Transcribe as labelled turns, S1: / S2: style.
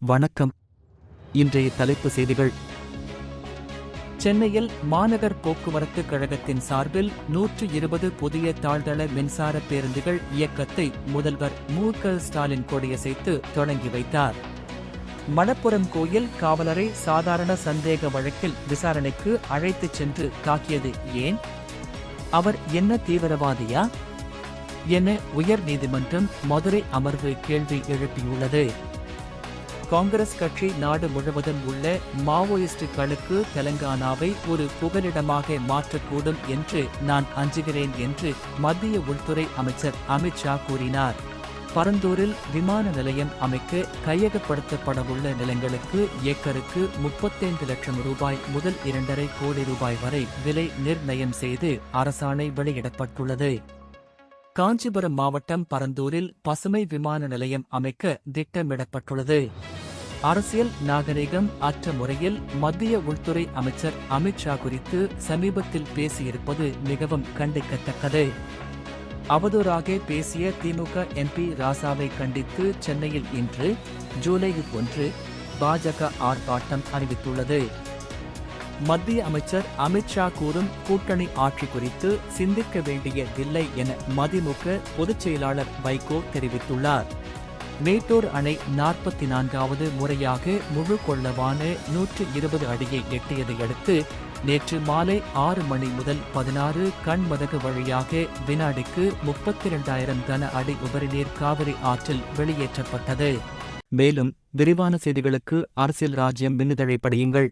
S1: வணக்கம். இன்றைய தலைப்பு செய்திகள்.
S2: சென்னையில் மாநகர் போக்குவரத்து கழகத்தின் சார்பில் 120 புதிய தாழ்தள மின்சார பேருந்துகள் இயக்கத்தை முதல்வர் மு.க.ஸ்டாலின் கொடியசைத்து தொடங்கி வைத்தார். மணப்புரம் கோயில் காவலரை சாதாரண சந்தேக வழக்கில் விசாரணைக்கு அழைத்துச் சென்று தாக்கியது ஏன்? அவர் என்ன தீவிரவாதியா என உயர் நீதிமன்றம் மதுரை அமர்வு கேள்வி எழுப்பியுள்ளது. காங்கிரஸ் கட்சி நாடு முழுவதும் உள்ள மாவோயிஸ்டுகளுக்கு தெலங்கானாவை ஒரு புகலிடமாக மாற்றக்கூடும் என்று நான் அஞ்சுகிறேன் என்று மத்திய உள்துறை அமைச்சர் அமித் ஷா கூறினார். பரந்தூரில் விமான நிலையம் அமைக்க கையகப்படுத்தப்படவுள்ள நிலங்களுக்கு ஏக்கருக்கு 35 லட்சம் ரூபாய் முதல் 2.5 கோடி ரூபாய் வரை விலை நிர்ணயம் செய்து அரசாணை வெளியிடப்பட்டுள்ளது. காஞ்சிபுரம் மாவட்டம் பரந்தூரில் பசுமை விமான நிலையம் அமைக்க திட்டமிடப்பட்டுள்ளது. அரசியல் நாகரிகம் அற்ற முறையில் மத்திய உள்துறை அமைச்சர் அமித் ஷா குறித்து சமீபத்தில் பேசியிருப்பது மிகவும் கண்டிக்கத்தக்கது. அவதூறாக பேசிய திமுக எம்பி ராசாவை கண்டித்து சென்னையில் இன்று ஜூலை 1 பாஜக ஆர்ப்பாட்டம் அறிவித்துள்ளது. மத்திய அமைச்சர் அமித் ஷா கூறும் கூட்டணி ஆட்சி குறித்து சிந்திக்க வேண்டியதில்லை என மதிமுக பொதுச் செயலாளர் வைகோ தெரிவித்துள்ளார். மேட்டூர் அணை 44வது முறையாக முழு கொள்ளவான 120 அடியை எட்டியதை அடுத்து நேற்று மாலை 6 மணி முதல் 16 கண்மதகு வழியாக வினாடிக்கு 32,000 கன அடி உபரிநீர் காவிரி ஆற்றில் வெளியேற்றப்பட்டது.
S1: மேலும் விரிவான செய்திகளுக்கு அரசியல் ராஜ்யம் மின்னிதழை படியுங்கள்.